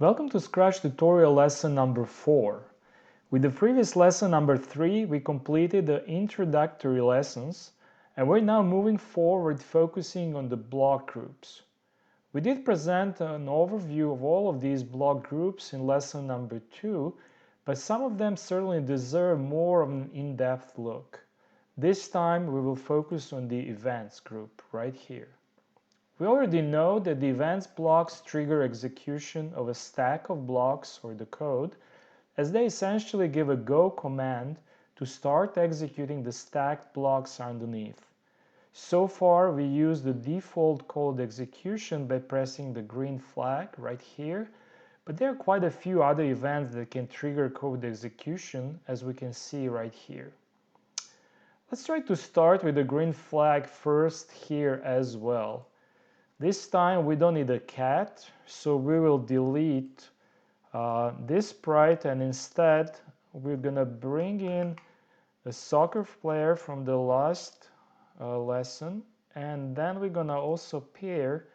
Welcome to Scratch tutorial lesson number 4. With the previous lesson number 3, we completed the introductory lessons, and we're now moving forward focusing on the block groups. We did present an overview of all of these block groups in lesson number 2, but some of them certainly deserve more of an in-depth look. This time we will focus on the events group right here. We already know that the events blocks trigger execution of a stack of blocks or the code, as they essentially give a go command to start executing the stacked blocks underneath. So far we use the default code execution by pressing the green flag right here, but there are quite a few other events that can trigger code execution, as we can see right here. Let's try to start with the green flag first here as well. This time we don't need a cat, so we will delete this sprite, and instead we're gonna bring in a soccer player from the last lesson, and then we're gonna also pair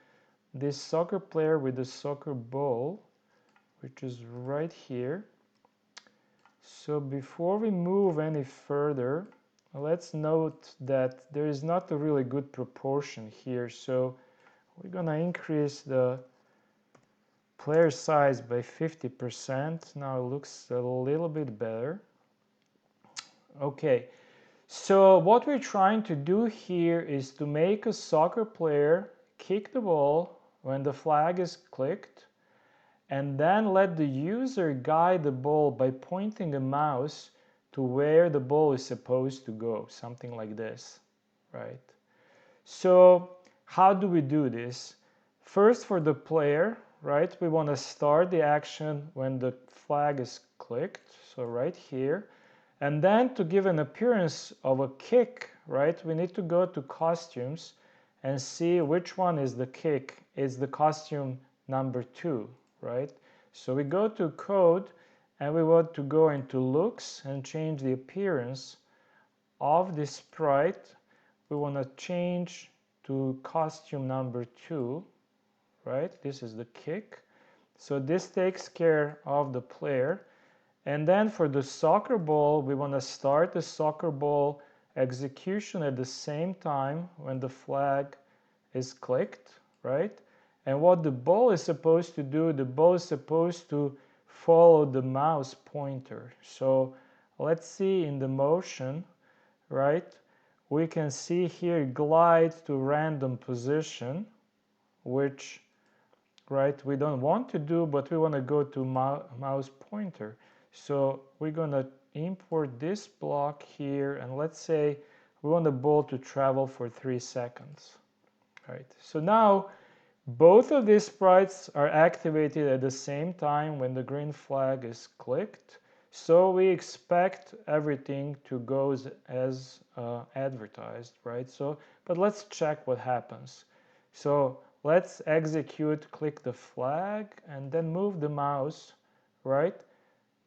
this soccer player with the soccer ball, which is right here. So before we move any further, let's note that there is not a really good proportion here, so we're gonna increase the player size by 50%. Now it looks a little bit better. Okay, so what we're trying to do here is to make a soccer player kick the ball when the flag is clicked, and then let the user guide the ball by pointing a mouse to where the ball is supposed to go, something like this, right? So how do we do this? First, for the player, right, we want to start the action when the flag is clicked, so right here. And then to give an appearance of a kick, right, we need to go to costumes and see which one is the kick. It's the costume number 2, right? So we go to code and we want to go into looks and change the appearance of this sprite. We want to change to costume number 2, right? This is the kick. So this takes care of the player. And then for the soccer ball, we want to start the soccer ball execution at the same time when the flag is clicked, right? And what the ball is supposed to do, the ball is supposed to follow the mouse pointer. So let's see in the motion, right? We can see here glide to random position, which, right, we don't want to do, but we want to go to mouse pointer. So we're going to import this block here, and let's say we want the ball to travel for 3 seconds, right? So now both of these sprites are activated at the same time when the green flag is clicked. So we expect everything to go as advertised, right? So, but let's check what happens. So let's execute, click the flag, and then move the mouse, right?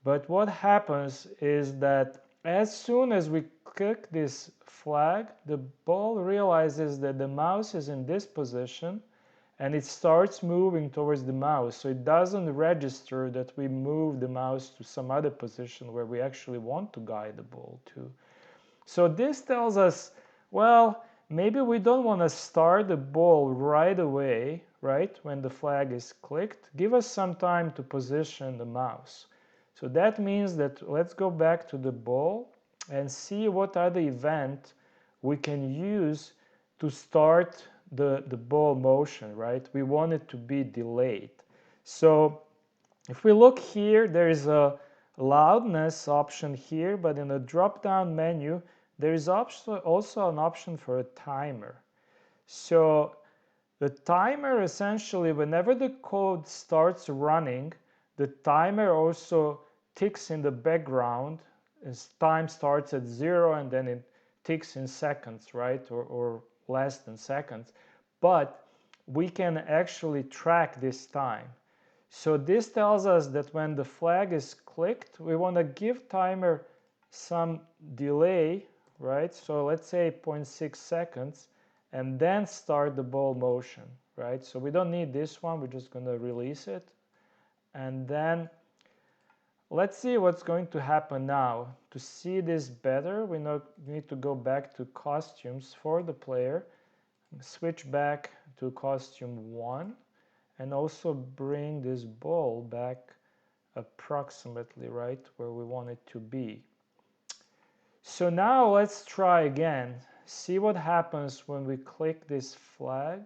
But what happens is that as soon as we click this flag, the ball realizes that the mouse is in this position, and it starts moving towards the mouse. So it doesn't register that we move the mouse to some other position where we actually want to guide the ball to. So this tells us, well, maybe we don't want to start the ball right away, right, when the flag is clicked. Give us some time to position the mouse. So that means that let's go back to the ball and see what other event we can use to start the ball motion, right? We want it to be delayed. So if we look here, there is a loudness option here, but in the drop-down menu, there is also an option for a timer. So the timer, essentially, whenever the code starts running, the timer also ticks in the background as time starts at 0, and then it ticks in seconds, right? Or less than seconds, but we can actually track this time. So this tells us that when the flag is clicked, we want to give timer some delay, right? So let's say 0.6 seconds, and then start the ball motion, right? So we don't need this one, we're just going to release it. And then let's see what's going to happen now. To see this better, we need to go back to costumes for the player, switch back to costume 1, and also bring this ball back approximately right where we want it to be. So now let's try again. See what happens when we click this flag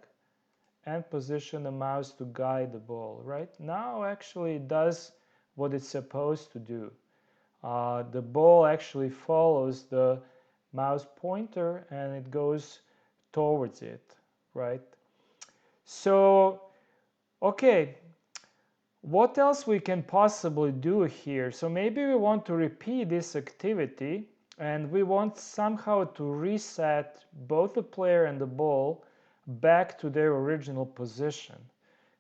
and position the mouse to guide the ball, right? Now actually it does what it's supposed to do. The ball actually follows the mouse pointer and it goes towards it, right? So, okay, what else we can possibly do here? So maybe we want to repeat this activity and we want somehow to reset both the player and the ball back to their original position.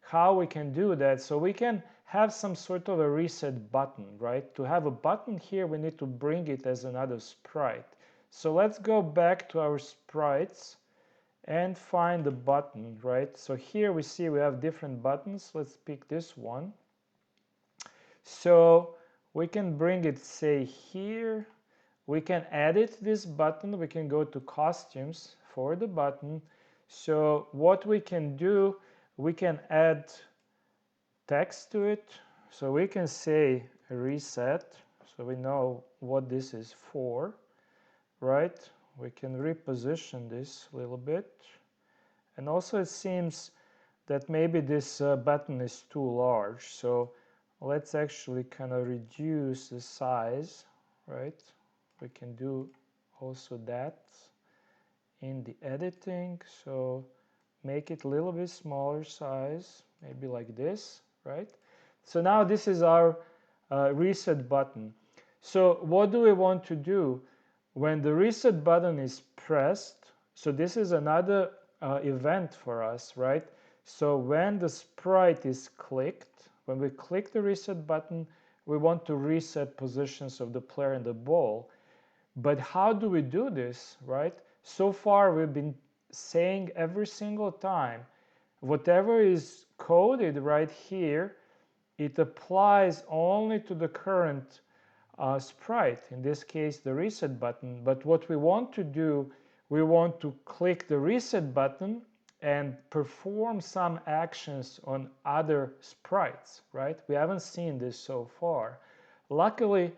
How we can do that? So we can have some sort of a reset button, right? To have a button here, we need to bring it as another sprite. So let's go back to our sprites and find the button, right? So here we see we have different buttons. Let's pick this one. So we can bring it, say, here. We can edit this button. We can go to costumes for the button. So what we can do, we can add text to it. So we can say reset. So we know what this is for, right? We can reposition this a little bit. And also it seems that maybe this button is too large. So let's actually kind of reduce the size, right? We can do also that in the editing. So make it a little bit smaller size, maybe like this, right? So now this is our reset button. So what do we want to do? When the reset button is pressed, so this is another event for us, right? So when the sprite is clicked, when we click the reset button, we want to reset positions of the player and the ball. But how do we do this, right? So far we've been saying every single time, whatever is coded right here, it applies only to the current sprite, in this case the reset button. But what we want to do, we want to click the reset button and perform some actions on other sprites, right? We haven't seen this so far. Luckily,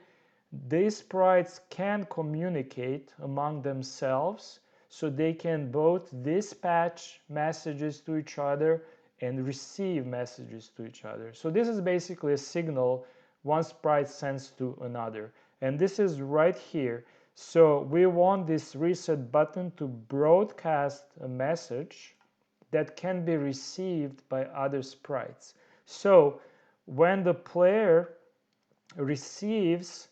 these sprites can communicate among themselves, so they can both dispatch messages to each other and receive messages to each other. So this is basically a signal one sprite sends to another. And this is right here. So we want this reset button to broadcast a message that can be received by other sprites. So when the player receives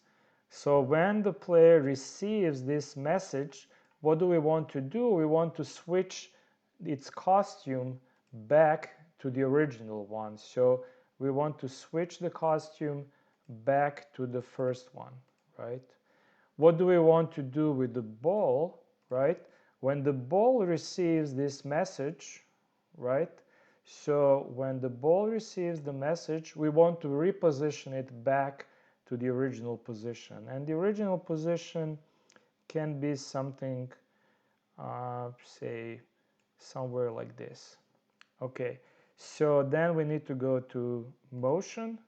this message, what do we want to do? We want to switch its costume back to the original one. So we want to switch the costume back to the first one, right? What do we want to do with the ball, right? When the ball receives this message, right? So when the ball receives the message, we want to reposition it back to the original position. And the original position can be something, say, somewhere like this. Okay, so then we need to go to motion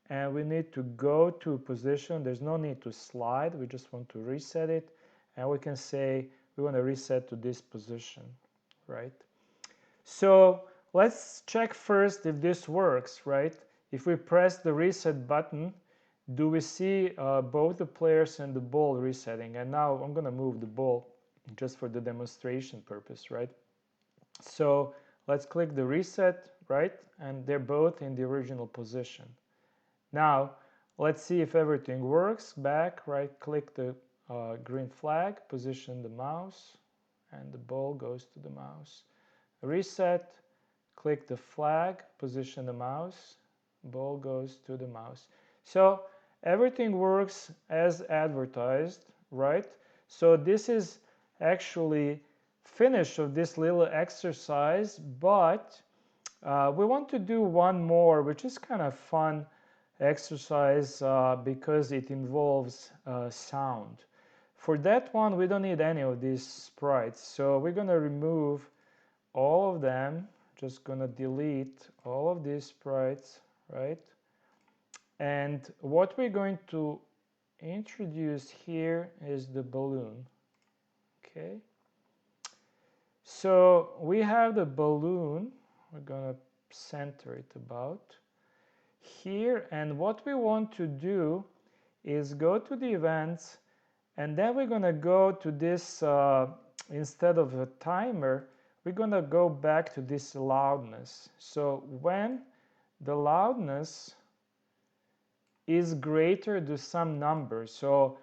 and we need to go to position. There's no need to slide, we just want to reset it, and we can say we want to reset to this position, right? So let's check first if this works, right? If we press the reset button, do we see both the players and the ball resetting? And now I'm going to move the ball just for the demonstration purpose, right? So let's click the reset, right? And they're both in the original position. Now, let's see if everything works. Back, right, click the green flag, position the mouse, and the ball goes to the mouse. Reset, click the flag, position the mouse, ball goes to the mouse. So everything works as advertised, right? So this is actually finish of this little exercise, but we want to do one more, which is kind of fun. exercise because it involves sound. For that one, we don't need any of these sprites, so we're going to remove all of them. Just going to delete all of these sprites, right? And what we're going to introduce here is the balloon. Okay, so we have the balloon. We're going to center it about here, and what we want to do is go to the events, and then we're going to go to this instead of a timer, we're going to go back to this loudness. So when the loudness is greater to some number, so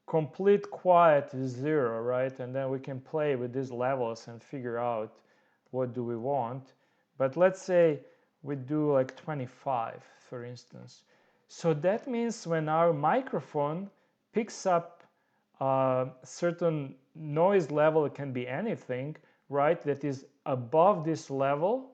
complete quiet is 0, right? And then we can play with these levels and figure out what do we want. But let's say we do like 25, for instance. So that means when our microphone picks up a certain noise level, it can be anything, right, that is above this level,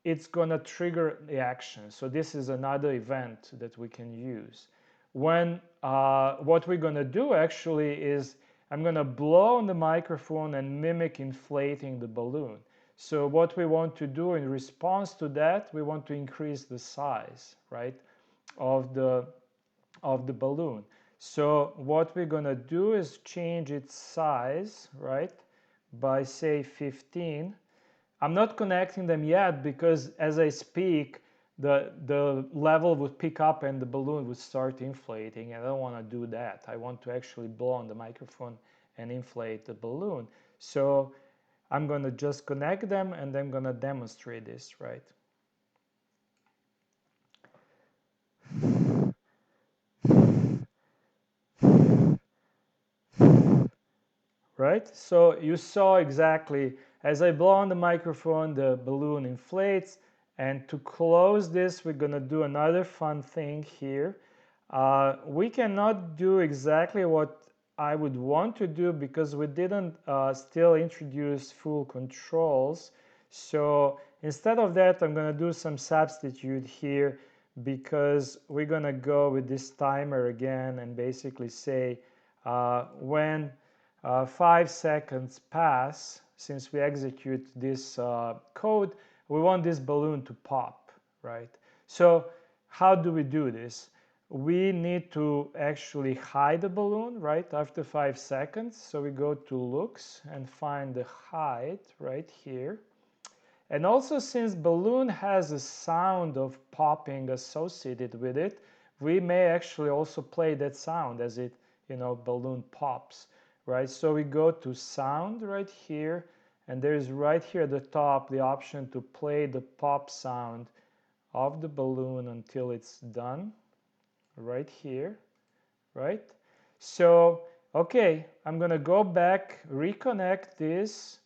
it's going to trigger the action. So this is another event that we can use. When what we're going to do actually is I'm going to blow on the microphone and mimic inflating the balloon. So what we want to do in response to that, we want to increase the size, right, of the balloon. So what we're going to do is change its size, right, by say 15. I'm not connecting them yet because as I speak, the level would pick up and the balloon would start inflating. I don't want to do that. I want to actually blow on the microphone and inflate the balloon. So I'm going to just connect them and I'm going to demonstrate this, right? Right? So you saw exactly, as I blow on the microphone, the balloon inflates. And to close this, we're going to do another fun thing here. We cannot do exactly what I would want to do because we didn't still introduce full controls. So instead of that, I'm going to do some substitute here because we're going to go with this timer again and basically say when 5 seconds pass since we execute this code, we want this balloon to pop, right? So how do we do this? We need to actually hide the balloon, right, after 5 seconds. So we go to looks and find the hide right here. And also, since balloon has a sound of popping associated with it, we may actually also play that sound as it, balloon pops, right? So we go to sound right here, and there's right here at the top the option to play the pop sound of the balloon until it's done, right here, right? So, okay, I'm gonna go back, reconnect this,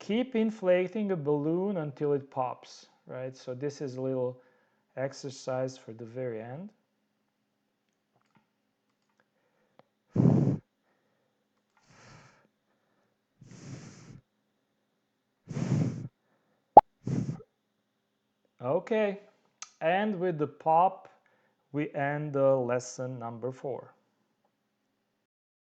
keep inflating a balloon until it pops, right? So this is a little exercise for the very end. Okay, and with the pop, we end the lesson number 4.